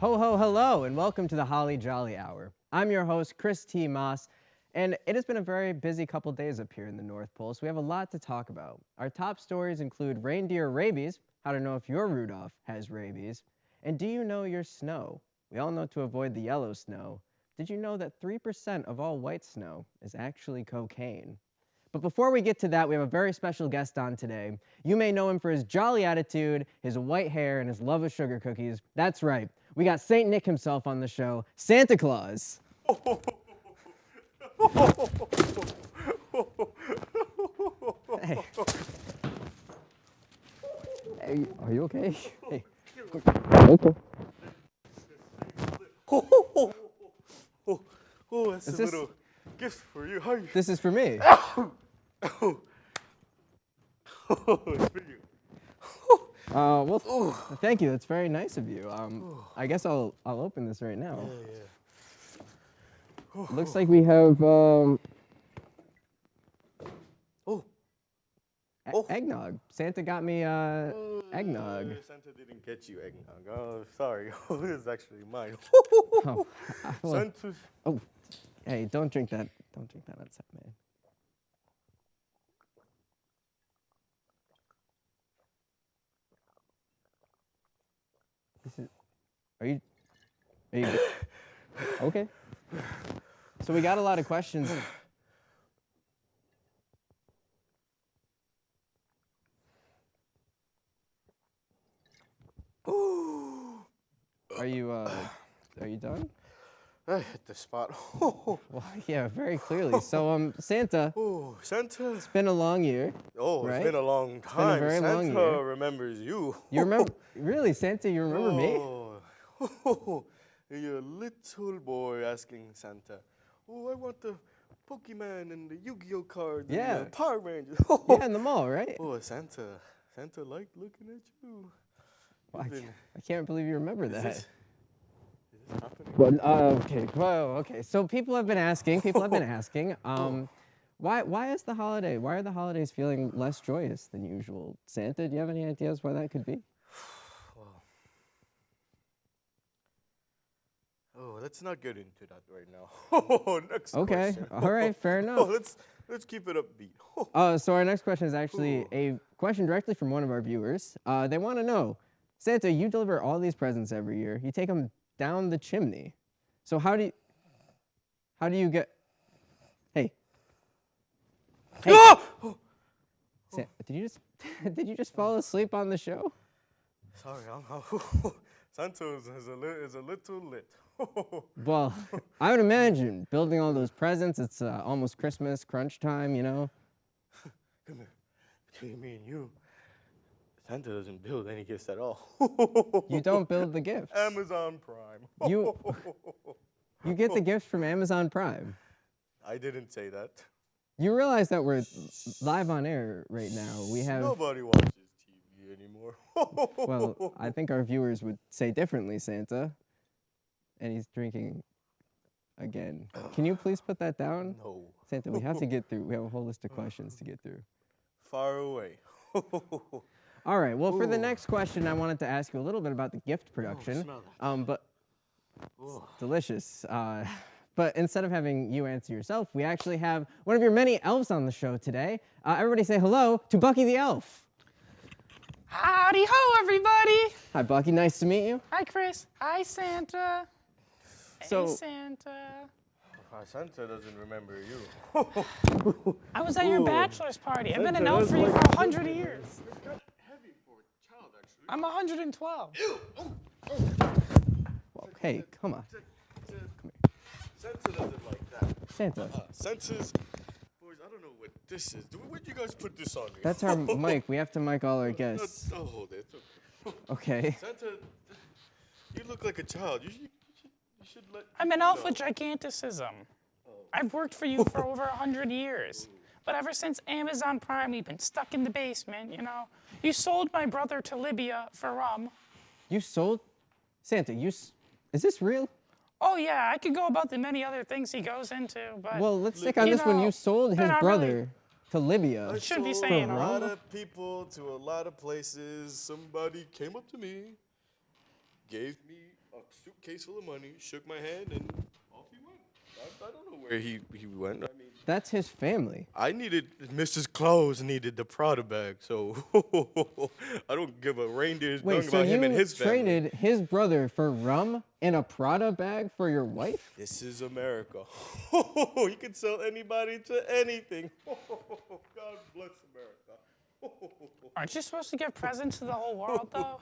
Ho ho hello and welcome to the Holly Jolly Hour. I'm your host Chris T. Moss, and it has been a very busy couple days up here in the North Pole, so we have a lot to talk about. Our top stories include reindeer rabies, how to know if your Rudolph has rabies, and do you know your snow? We all know to avoid the yellow snow. Did you know that 3% of all white snow is actually cocaine? But before we get to that, we have a very special guest on today. You may know him for his jolly attitude, his white hair, and his love of sugar cookies. That's right. We got Saint Nick himself on the show, Santa Claus. Hey. Hey, are you okay? Hey. Okay. Oh, that's a little gift for you. Hi. This is for me. Oh, it's for you. Well, thank you. That's very nice of you. I guess I'll open this right now. Yeah. Looks like we have eggnog. Santa got me eggnog. Santa didn't get you eggnog. Oh, sorry. This is actually mine. Oh, well, Santa's. oh, hey, don't drink that. Don't drink that outside, man. This is. Are you good? Okay. So we got a lot of questions. Are you done? I hit the spot. Well, yeah, very clearly. So, Santa. Oh, Santa. It's been a long year. Oh, right? It's been a long It's been a time. very Santa long year. remembers you. You remember? Really, Santa? You remember me? Oh, you're a little boy asking Santa, oh, I want the Pokemon and the Yu-Gi-Oh cards Yeah. and the Power Rangers. Yeah, in the mall, right? Oh, Santa liked looking at you. Well, I can't believe you remember that. Is this happening? Well, okay. Well, okay. So people have been asking. Why is the holiday? Why are the holidays feeling less joyous than usual? Santa, do you have any ideas why that could be? Oh, let's not get into that right now. Next question. All right, fair enough. Let's keep it upbeat. So our next question is actually a question directly from one of our viewers. They want to know, Santa, you deliver all these presents every year. You take them down the chimney. So how do you get? Hey. Santa, did you just fall asleep on the show? Sorry, Santa is a little lit. Well, I would imagine building all those presents, it's almost Christmas, crunch time, you know? Come here. Between me and you, Santa doesn't build any gifts at all. You don't build the gifts. Amazon Prime. You get the gifts from Amazon Prime. I didn't say that. You realize that we're live on air right now. We have... Nobody watches TV anymore. Well, I think our viewers would say differently, Santa. And he's drinking again. Can you please put that down? No. Santa, we have to get through. We have a whole list of questions to get through. Far away. All right. Well, for the next question, I wanted to ask you a little bit about the gift production. Smell that. But it's delicious. But instead of having you answer yourself, we actually have one of your many elves on the show today. Everybody say hello to Bucky the Elf. Howdy ho, everybody! Hi, Bucky. Nice to meet you. Hi, Chris. Hi, Santa. So, hey, Santa. Santa doesn't remember you. I was at your bachelor's party. I've been an elf for you for 100 years. It's got heavy for a child, actually. I'm 112. Ew! well, hey, come on. Santa doesn't like that. Santa. Santa's... Boys, I don't know what this is. Where'd you guys put this on me? That's our mic. We have to mic all our guests. I'll hold it. Okay. Santa, you look like a child. You should let... I'm an elf with giganticism. I've worked for you for over 100 years. But ever since Amazon Prime, we've been stuck in the basement, you know. You sold my brother to Libya for rum. You sold? Santa, is this real? Oh, yeah, I could go about the many other things he goes into, but... Well, let's stick on this one. You sold his brother to Libya. I shouldn't be sold saying a lot rum. of people to a lot of places. Somebody came up to me, gave me a suitcase full of money, shook my hand, and off he went. I don't know where he went. I mean, That's his family. Mrs. Claus needed the Prada bag, so I don't give a reindeer's Wait, dung so about you him and his family. traded his brother for rum in a Prada bag for your wife? This is America. You can sell anybody to anything. God bless America. Aren't you supposed to give presents to the whole world, though?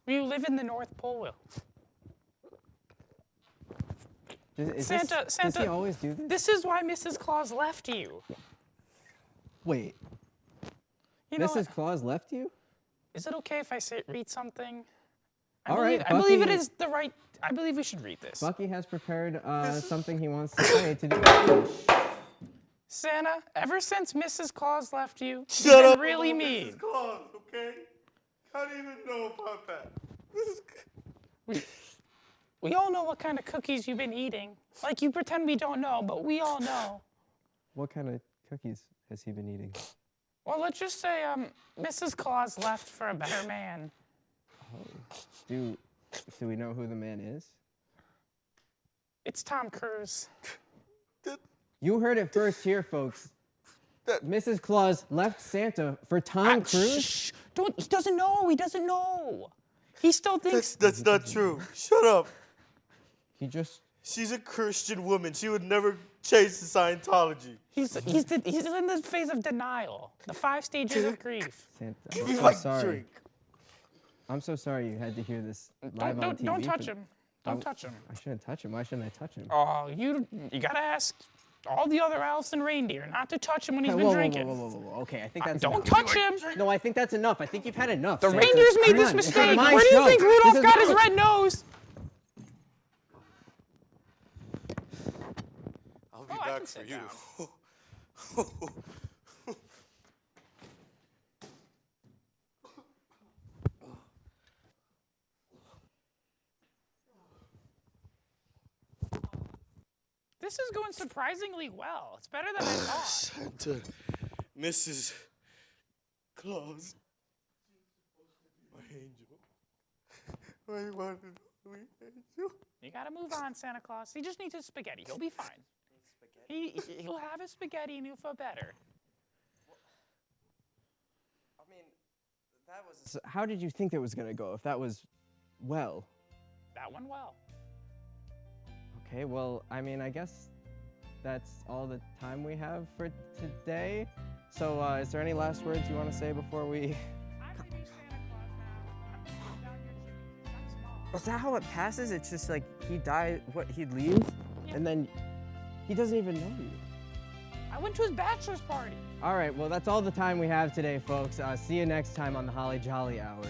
You live in the North Pole, Will. Santa, does he always do this? This is why Mrs. Claus left you. Wait, You know Mrs. what? Claus left you? Is it okay if I read something? All right, I believe it Bucky- is the right. I believe we should read this. Bucky has prepared something he wants to say to do a speech. Santa, ever since Mrs. Claus left you, Shut you've up been really about mean. Mrs. Claus, okay? I don't even know about that. We all know what kind of cookies you've been eating. Like you pretend we don't know, but we all know. What kind of cookies has he been eating? Well, let's just say Mrs. Claus left for a better man. Do we know who the man is? It's Tom Cruise. You heard it first here, folks. Mrs. Claus left Santa for Tom Cruise? Shh, don't. He doesn't know. He doesn't know. He still thinks. That's not true. Shut up. He just... She's a Christian woman. She would never chase Scientology. He's in the phase of denial. The 5 stages of grief. Santa, Give I'm me so my sorry. drink. I'm so sorry you had to hear this live on TV. Don't touch him. Don't touch him. I shouldn't touch him. Why shouldn't I touch him? Oh, you gotta ask all the other elves and reindeer not to touch him when he's been Whoa, drinking. whoa. Okay, I think that's Don't enough. touch him. No, I think that's enough. I think you've had enough. The Santa. reindeers made Come this on, this is mistake. my Where do you show. think This Rudolph is got his my- red nose? I'll be Oh, I can back for sit you. This is going surprisingly well. It's better than I thought. Santa, Mrs. Claus, my angel. I wanted to be angel. You gotta move on, Santa Claus. He just needs his spaghetti. He'll be fine. He'll have his spaghetti and he'll feel better. I mean, that was... So how did you think it was going to go if that was well? That went well. Okay, well, I mean, I guess that's all the time we have for today. So, is there any last words you want to say before we... I'm gonna be Santa Claus now. I'm gonna go down your chimney. That's small. Is that how it passes? It's just like he died, he leaves, and then he doesn't even know you. I went to his bachelor's party. All right, well, that's all the time we have today, folks. See you next time on the Holly Jolly Hour.